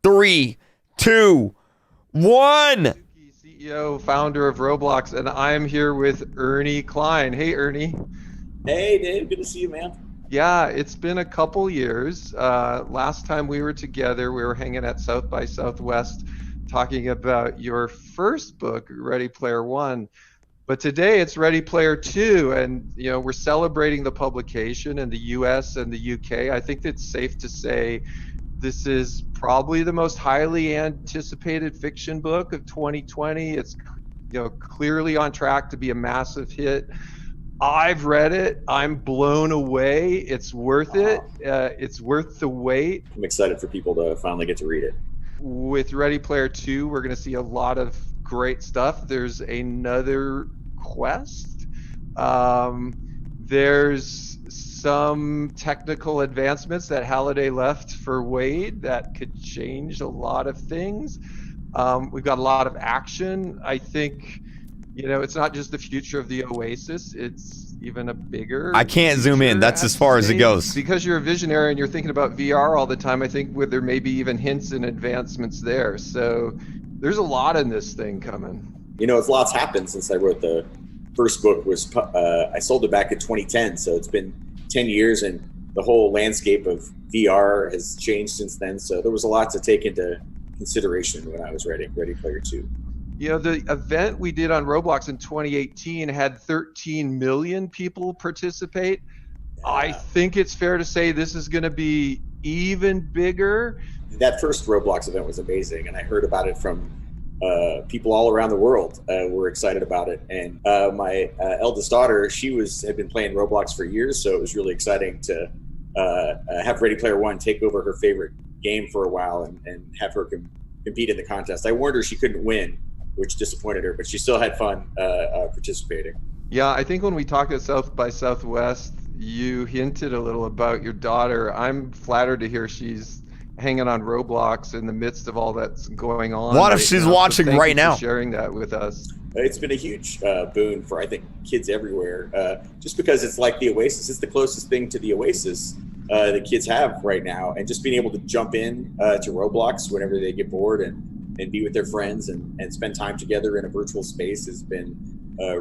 3, 2, 1. CEO, founder of Roblox, and I'm here with Ernie Klein. Hey, Ernie. Hey, Dave. Good to see you, man. Yeah, it's been a couple years. Last time we were together, we were hanging at South by Southwest talking about your first book, Ready Player One. But today it's Ready Player Two, and we're celebrating the publication in the US and the UK. I think it's safe to say this is probably the most highly anticipated fiction book of 2020. It's clearly on track to be a massive hit. I've read it. I'm blown away. It's worth it. It's worth the wait. I'm excited for people to finally get to read it. With Ready Player 2, we're going to see a lot of great stuff. There's another quest. There's some technical advancements that Halliday left for Wade that could change a lot of things. We've got a lot of action. I think, it's not just the future of the Oasis, it's even a bigger I can't zoom in. That's as far as it goes. Because you're a visionary and you're thinking about VR all the time, I think there may be even hints and advancements there. So there's a lot in this thing coming. It's lots happened since I wrote the first book. I sold it back in 2010, so it's been 10 years, and the whole landscape of VR has changed since then. So there was a lot to take into consideration when I was writing Ready Player 2. The event we did on Roblox in 2018 had 13 million people participate. Yeah. I think it's fair to say this is going to be even bigger. That first Roblox event was amazing, and I heard about it from people all around the world were excited about it. And my eldest daughter, had been playing Roblox for years, so it was really exciting to have Ready Player One take over her favorite game for a while and have her compete in the contest. I warned her she couldn't win, which disappointed her, but she still had fun participating. Yeah, I think when we talked at South by Southwest, you hinted a little about your daughter. I'm flattered to hear she's hanging on Roblox in the midst of all that's going on. What if she's watching right now? Sharing that with us. It's been a huge boon for, I think, kids everywhere, just because it's like the Oasis. It's the closest thing to the Oasis that kids have right now. And just being able to jump in to Roblox whenever they get bored and be with their friends and spend time together in a virtual space has been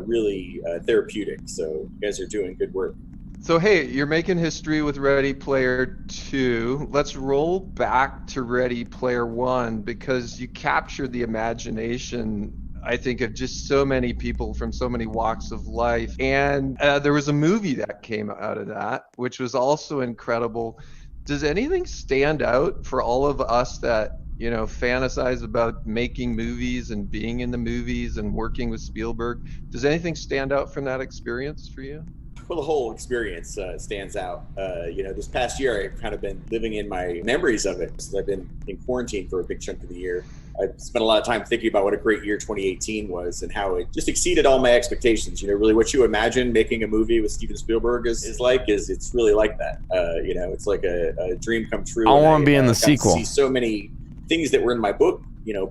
really therapeutic. So you guys are doing good work. So, hey, you're making history with Ready Player 2. Let's roll back to Ready Player 1 because you captured the imagination, I think, of just so many people from so many walks of life. And there was a movie that came out of that, which was also incredible. Does anything stand out for all of us that fantasize about making movies and being in the movies and working with Spielberg? Does anything stand out from that experience for you? Well, the whole experience stands out. This past year, I've kind of been living in my memories of it since I've been in quarantine for a big chunk of the year. I spent a lot of time thinking about what a great year 2018 was and how it just exceeded all my expectations. Really what you imagine making a movie with Steven Spielberg is it's really like that. It's like a dream come true. I want to be in the sequel. See so many things that were in my book,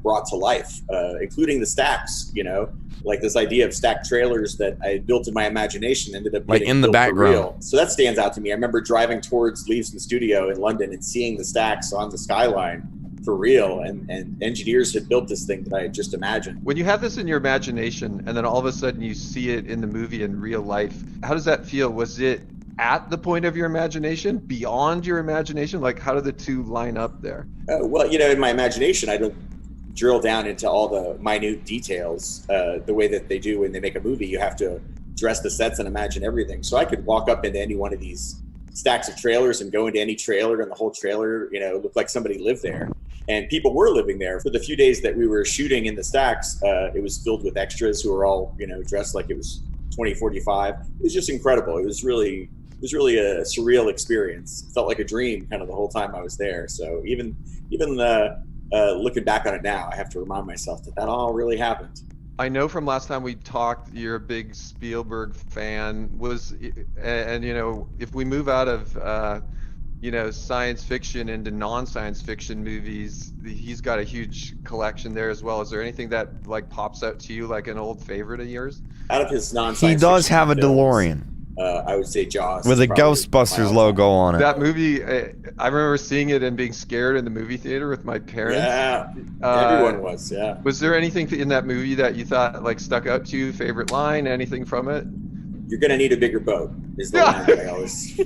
brought to life, including the stacks, like this idea of stacked trailers that I built in my imagination ended up getting in the background. Real. So that stands out to me. I remember driving towards Leavesden Studio in London and seeing the stacks on the skyline for real, and engineers had built this thing that I had just imagined. When you have this in your imagination and then all of a sudden you see it in the movie in real life, how does that feel? Was it at the point of your imagination, beyond your imagination? Like, how do the two line up there? Well, in my imagination, I don't drill down into all the minute details the way that they do when they make a movie. You have to dress the sets and imagine everything. So I could walk up into any one of these stacks of trailers and go into any trailer, and the whole trailer, looked like somebody lived there. And people were living there. For the few days that we were shooting in the stacks, it was filled with extras who were all, dressed like it was 2045. It was just incredible. It was really a surreal experience. It felt like a dream kind of the whole time I was there. So even looking back on it now, I have to remind myself that all really happened. I know from last time we talked, you're a big Spielberg fan. If we move out of science fiction into non-science fiction movies, he's got a huge collection there as well. Is there anything that pops out to you like an old favorite of yours? Out of his non-science he does fiction have a films, DeLorean. I would say Jaws With is a probably Ghostbusters my all-time. logo on it. That movie, I remember seeing it and being scared in the movie theater with my parents. Yeah, everyone was. Yeah. Was there anything in that movie that you thought like stuck out to you? Favorite line? Anything from it? You're gonna need a bigger boat is the line that I always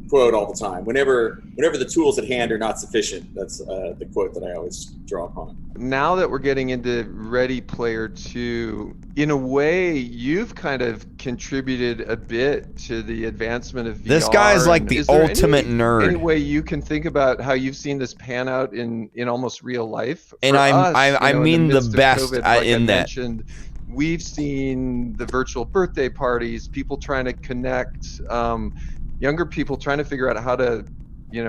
quote all the time. Whenever the tools at hand are not sufficient, that's the quote that I always draw upon. Now that we're getting into Ready Player 2, in a way, you've kind of contributed a bit to the advancement of VR. This guy is like And the is there ultimate nerd. Any way you can think about how you've seen this pan out in almost real life? And For I us, mean in the midst of best COVID, like in I that. mentioned, we've seen the virtual birthday parties, people trying to connect, younger people trying to figure out how to,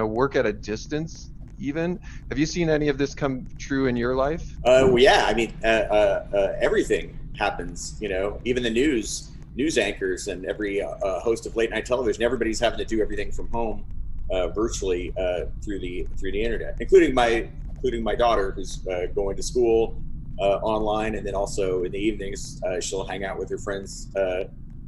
work at a distance. Even have you seen any of this come true in your life? Well, yeah, I mean, everything happens. Even the news anchors and every host of late night television. Everybody's having to do everything from home, virtually through the internet, including my daughter who's going to school online, and then also in the evenings she'll hang out with her friends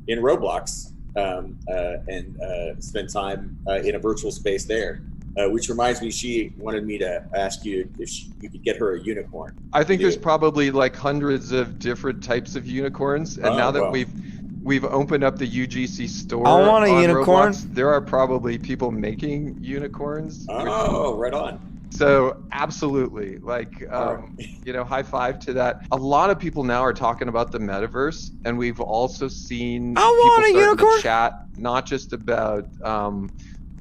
in Roblox and spend time in a virtual space there. Which reminds me, she wanted me to ask you if you could get her a unicorn. I think there's probably like hundreds of different types of unicorns, and now that we've opened up the UGC store, I want a on unicorn. Roblox, there are probably people making unicorns. Oh, right on. So absolutely, high five to that. A lot of people now are talking about the metaverse, and we've also seen people starting to chat not just about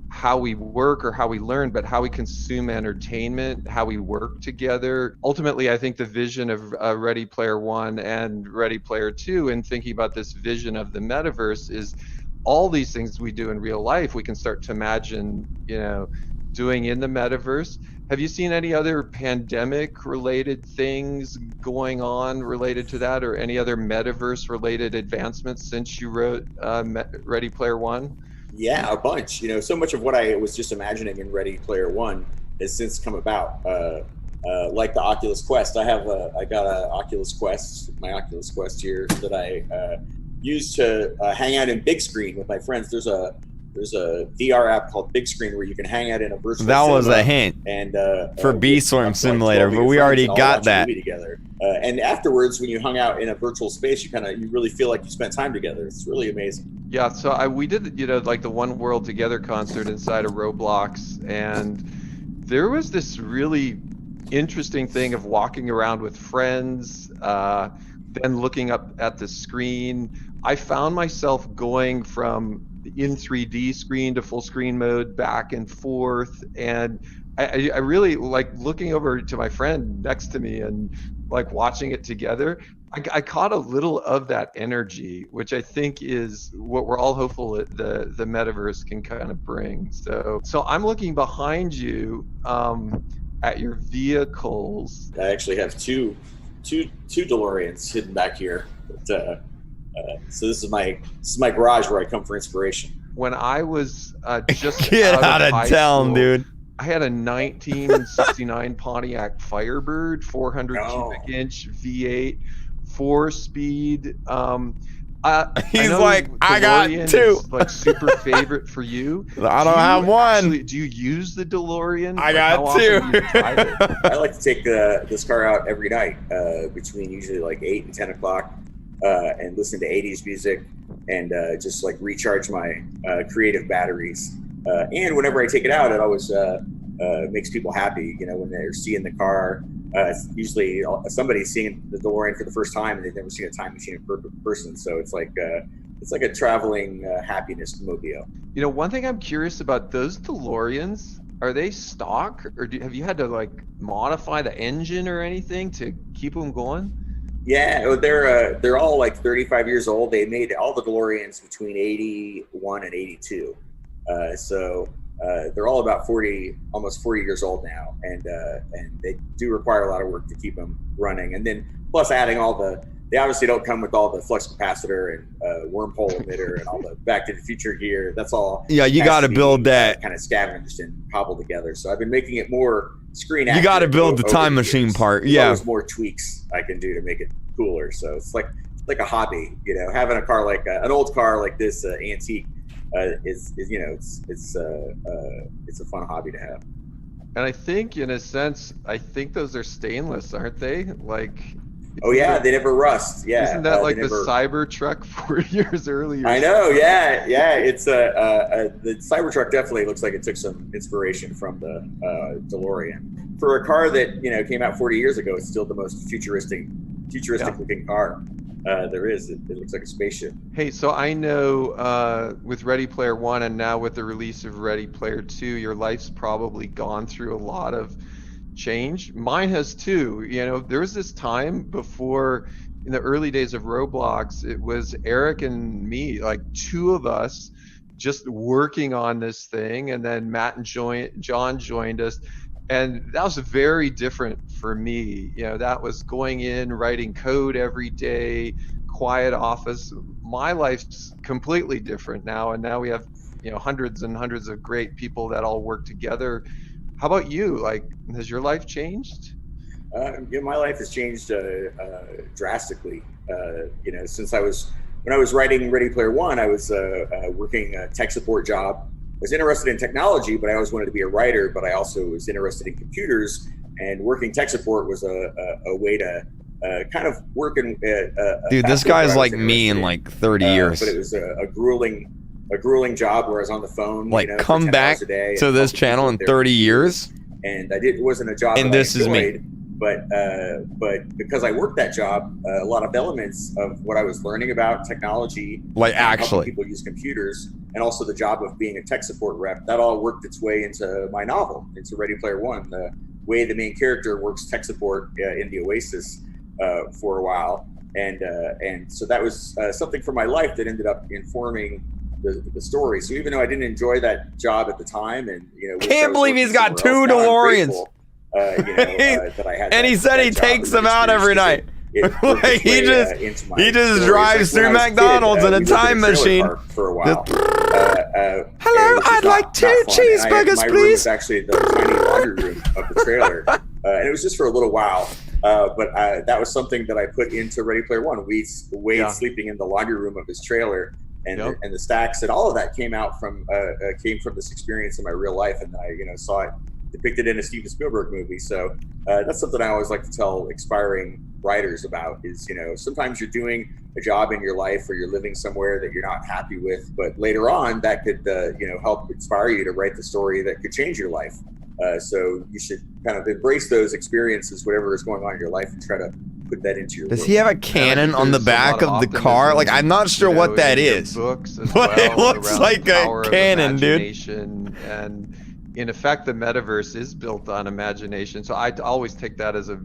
how we work or how we learn, but how we consume entertainment, how we work together. Ultimately, I think the vision of Ready Player 1 and Ready Player 2, and thinking about this vision of the metaverse, is all these things we do in real life, we can start to imagine, doing in the metaverse. Have you seen any other pandemic-related things going on related to that, or any other metaverse-related advancements since you wrote Ready Player 1? Yeah, a bunch. So much of what I was just imagining in Ready Player 1 has since come about. Like the Oculus Quest, I got a Oculus Quest, my Oculus Quest here, that I use to hang out in big screen with my friends. There's a VR app called Big Screen where you can hang out in a virtual. That was a hint and for B-Storm Simulator, but we already got that. Together. And afterwards, when you hung out in a virtual space, you really feel like you spent time together. It's really amazing. Yeah, so we did, like the One World Together concert inside of Roblox, and there was this really interesting thing of walking around with friends, then looking up at the screen. I found myself going from in 3D screen to full screen mode back and forth, and I really like looking over to my friend next to me and like watching it together. I caught a little of that energy, which I think is what we're all hopeful that the metaverse can kind of bring. So I'm looking behind you at your vehicles. I actually have two DeLoreans hidden back here. But, so this is my garage where I come for inspiration. When I was just get out of high town, school, dude. I had a 1969 Pontiac Firebird, 400 cubic inch V8, 4-speed. He's I like, I got DeLorean two. Is like super favorite for you. I don't have one. Actually, do you use the DeLorean? I got two. I like to take this car out every night between usually like 8 and 10 o'clock and listen to 80s music and just like recharge my creative batteries. And whenever I take it out, it always makes people happy. When they're seeing the car, it's usually somebody's seeing the DeLorean for the first time and they've never seen a time machine in person. So it's like a traveling happiness mobile. One thing I'm curious about, those DeLoreans, are they stock, or have you had to like modify the engine or anything to keep them going? Yeah, they're all like 35 years old. They made all the DeLoreans between 81 and 82. So they're all about almost 40 years old now, and they do require a lot of work to keep them running. And then plus adding they obviously don't come with all the flux capacitor and wormhole emitter and all the Back to the Future gear. That's all. Yeah, you got to build that kind of scavenged and cobbled together. So I've been making it more screen. You got to build the time machine part. Yeah, there's more tweaks I can do to make it cooler. So it's like a hobby, having a car like an old car like this antique is you know it's a fun hobby to have. And I think, in a sense, I think those are stainless, aren't they? Like, Oh yeah, they never rust. Yeah, isn't that like the never... Cybertruck 40 years earlier? I know. Yeah, yeah. It's the Cybertruck definitely looks like it took some inspiration from the DeLorean. For a car that came out 40 years ago, it's still the most futuristic looking car there is. It looks like a spaceship. Hey, so I know with Ready Player One and now with the release of Ready Player Two, your life's probably gone through a lot of change. Mine has too. There was this time before, in the early days of Roblox, it was Eric and me, like two of us, just working on this thing, and then Matt and John joined us. And that was very different for me. That was going in, writing code every day, quiet office. My life's completely different now, and now we have hundreds and hundreds of great people that all work together. How about you? Like, has your life changed? My life has changed drastically. Since when I was writing Ready Player One, I was working a tech support job. I was interested in technology, but I always wanted to be a writer. But I also was interested in computers, and working tech support was a way to kind of work in. Dude, this guy's like me in like 30 years. But it was a grueling job where I was on the phone. Like, come back to this channel in 30 years. And it wasn't a job. And this is me. But because I worked that job, a lot of elements of what I was learning about technology, like helping actually people use computers, and also the job of being a tech support rep, that all worked its way into my novel, into Ready Player One. The way the main character works tech support in the Oasis for a while, and so that was something from my life that ended up informing the story. So even though I didn't enjoy that job at the time, and can't believe he's got two DeLoreans. That I had, and he said he takes them out every night. Like, he just drives through McDonald's in a time machine. For a while. Hello, I'd like 2 cheeseburgers, my please. room was actually the tiny laundry room of the trailer, and it was just for a little while. But that was something that I put into Ready Player One. Wade sleeping in the laundry room of his trailer, and the stacks, and all of that came from this experience in my real life, and I saw it depicted in a Steven Spielberg movie. So that's something I always like to tell aspiring writers about is, sometimes you're doing a job in your life or you're living somewhere that you're not happy with, but later on that could, help inspire you to write the story that could change your life. So you should kind of embrace those experiences, whatever is going on in your life, and try to put that into your Does book. he have a cannon on the back of the car? Like, I'm not sure what that is. But it looks like a cannon, dude. And in effect, the metaverse is built on imagination. So I always take that as a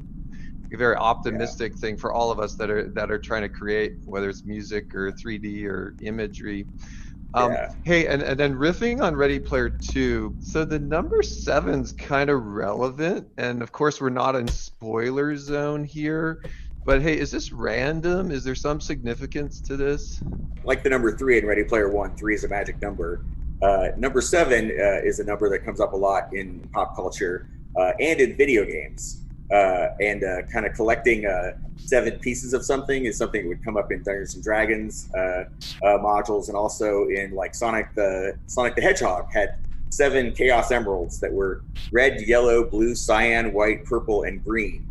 very optimistic thing for all of us that are trying to create, whether it's music or 3D or imagery. Hey, and then riffing on Ready Player Two. So the number 7's kind of relevant, and of course we're not in spoiler zone here. But hey, is this random? Is there some significance to this? Like the number 3 in Ready Player One, 3 is a magic number. Number 7 is a number that comes up a lot in pop culture and in video games. And kind of collecting 7 pieces of something is something that would come up in Dungeons and Dragons modules, and also in like Sonic the Hedgehog had 7 Chaos Emeralds that were red, yellow, blue, cyan, white, purple, and green.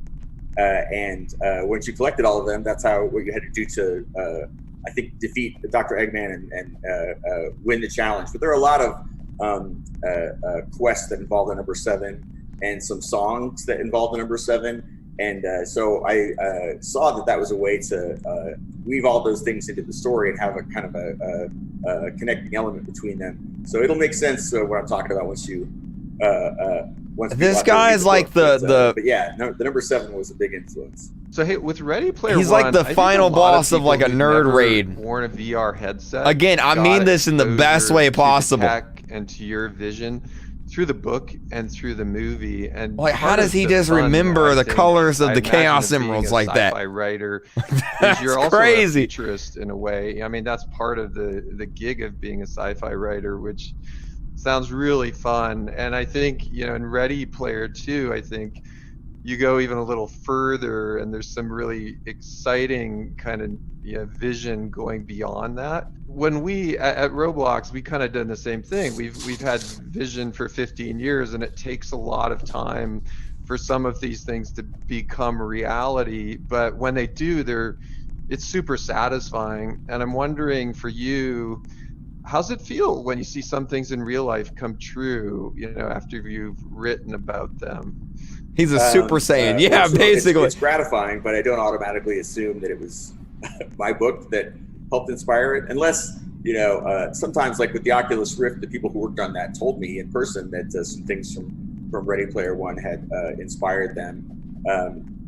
And once you collected all of them, that's what you had to do to I think defeat Dr. Eggman and win the challenge. But there are a lot of quests that involve the number 7 and some songs that involve the number 7. And so I saw that was a way to weave all those things into the story and have a kind of a connecting element between them. So it'll make sense what I'm talking about once you this guy is like but yeah, the number 7 was a big influence. So hey, with Ready Player He's One, like the final boss of like a nerd raid. Worn a VR headset. Again, I mean this in the best way possible. Tech and to your vision through the book and through the movie. And like, how does he just remember the colors of the Chaos Emeralds like that? Sci-fi writer, That's you're also crazy. a futurist in a way. I mean, that's part of the gig of being a sci-fi writer, which sounds really fun. And I think in Ready Player 2, I think you go even a little further, and there's some really exciting kind of vision going beyond that. When we at Roblox, we kind of done the same thing. We've had vision for 15 years, and it takes a lot of time for some of these things to become reality. But when they do, it's super satisfying. And I'm wondering for you, how's it feel when you see some things in real life come true, after you've written about them? He's a Super Saiyan. Yeah, so basically. It's gratifying, but I don't automatically assume that it was my book that helped inspire it. Unless, sometimes like with the Oculus Rift, the people who worked on that told me in person that some things from Ready Player One had inspired them.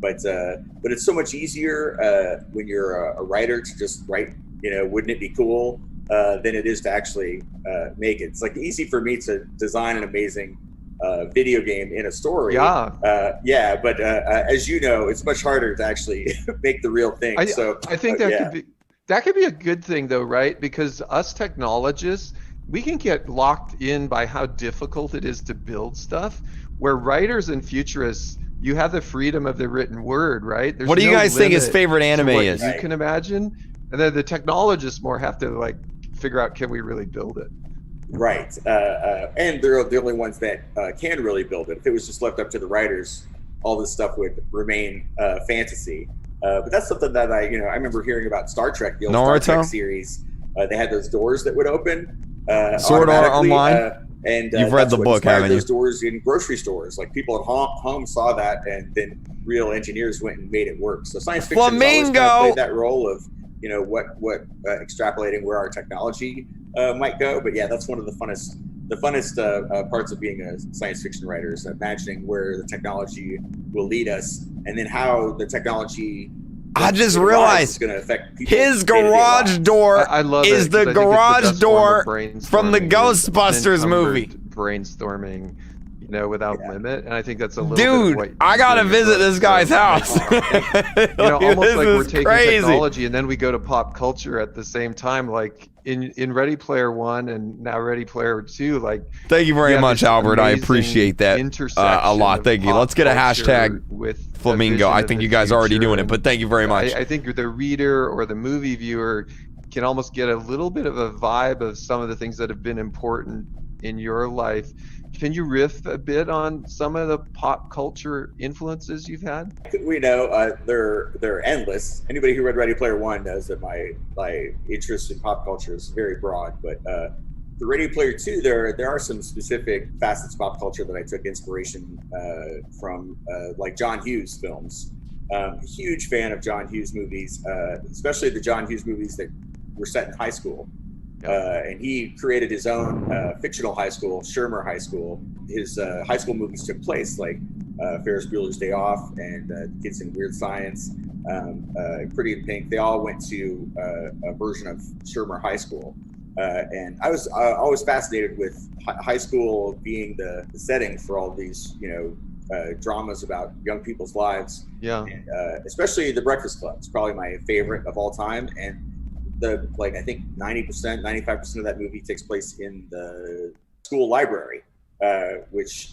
But it's so much easier when you're a writer to just write, wouldn't it be cool, than it is to actually make it. It's like easy for me to design an amazing video game in a story. Yeah. But as you know, it's much harder to actually make the real thing. I think that could be a good thing though, right? Because us technologists, we can get locked in by how difficult it is to build stuff, where writers and futurists, you have the freedom of the written word, right? What do you guys think his favorite anime is? You can imagine. And then the technologists more have to like figure out, can we really build it? Right. And they're the only ones that can really build it. If it was just left up to the writers, all this stuff would remain fantasy. But that's something that I remember hearing about Star Trek, the old Star Trek series. They had those doors that would open. Sword Art Online. And you've read the book, haven't you? Those doors in grocery stores, like people at home saw that, and then real engineers went and made it work. So science fiction has always kind of played that role of what extrapolating where our technology might go. But yeah, that's one of the funnest parts of being a science fiction writer, is imagining where the technology will lead us, and then how the technology. I just realized his garage door is the garage door from the Ghostbusters movie. Brainstorming, without limit, and I think that's a little dude. Bit of what I gotta visit this guy's house. Almost like we're taking technology and then we go to pop culture at the same time, like in Ready Player One and now Ready Player Two. Like, thank you very much, Albert. I appreciate that a lot. Thank you. Let's get a hashtag with Flamingo. I think you guys are already doing it, but thank you very much. I think the reader or the movie viewer can almost get a little bit of a vibe of some of the things that have been important in your life. Can you riff a bit on some of the pop culture influences you've had? We know they're endless. Anybody who read Ready Player One knows that my interest in pop culture is very broad. But for Ready Player Two, there are some specific facets of pop culture that I took inspiration from, like John Hughes films. Huge fan of John Hughes movies, especially the John Hughes movies that were set in high school. And he created his own fictional high school, Shermer High School. His high school movies took place like Ferris Bueller's Day Off and Kids in Weird Science, Pretty in Pink. They all went to a version of Shermer High School. And I was always fascinated with high school being the setting for all these, dramas about young people's lives. Yeah. And, especially The Breakfast Club. It's probably my favorite of all time. And I think 90%, 95% of that movie takes place in the school library, which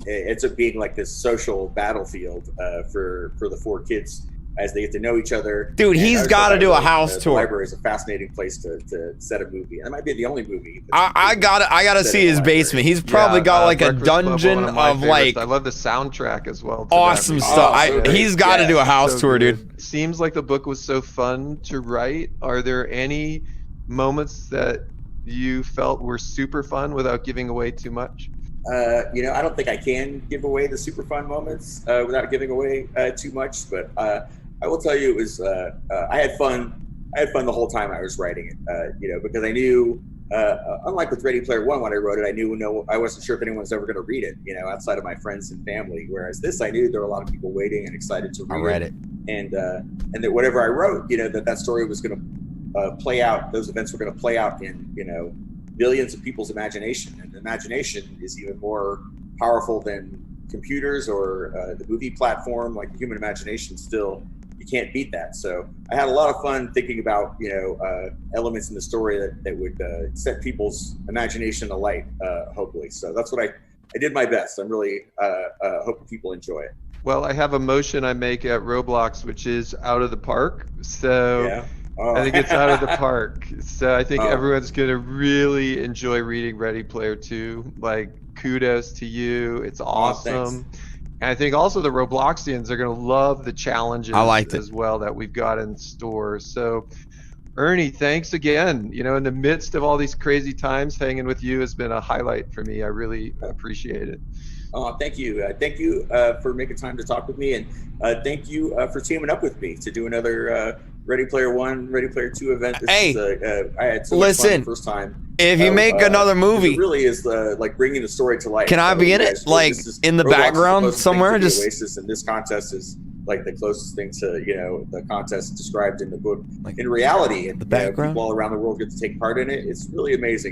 ends up being like this social battlefield for the four kids as they get to know each other. Dude, he's got to do a house tour. The library is a fascinating place to set a movie. And that might be the only movie. I gotta see his basement. He's probably got like a dungeon of like. I love the soundtrack as well. Awesome stuff. He's got to do a house tour, dude. Seems like the book was so fun to write. Are there any moments that you felt were super fun without giving away too much? I don't think I can give away the super fun moments without giving away too much. But I will tell you, it was I had fun. I had fun the whole time I was writing it. Because I knew, unlike with Ready Player One when I wrote it, I wasn't sure if anyone was ever going to read it. Outside of my friends and family. Whereas this, I knew there were a lot of people waiting and excited to read it. And that whatever I wrote, that story was going to play out. Those events were going to play out in billions of people's imagination, and imagination is even more powerful than computers or the movie platform. Like the human imagination, still you can't beat that. So I had a lot of fun thinking about elements in the story that would set people's imagination alight, hopefully. So that's what I did my best. I'm really hoping people enjoy it. Well, I have a motion I make at Roblox, which is out of the park. So Yeah. Oh. I think it's out of the park. So I think everyone's going to really enjoy reading Ready Player 2. Like, kudos to you. It's awesome. And I think also the Robloxians are going to love the challenges as well that we've got in store. So Ernie, thanks again. You know, in the midst of all these crazy times, hanging with you has been a highlight for me. I really appreciate it. Oh, thank you. Thank you for making time to talk with me. And thank you for teaming up with me to do another Ready Player 1, Ready Player 2 event. This is, I had so much fun the first time. If you make another movie, it really is like bringing the story to life. Can I be in it? Like in the background somewhere? Just Oasis, and this contest is like the closest thing to, you know, the contest described in the book in reality. And the background, people all around the world get to take part in it. It's really amazing.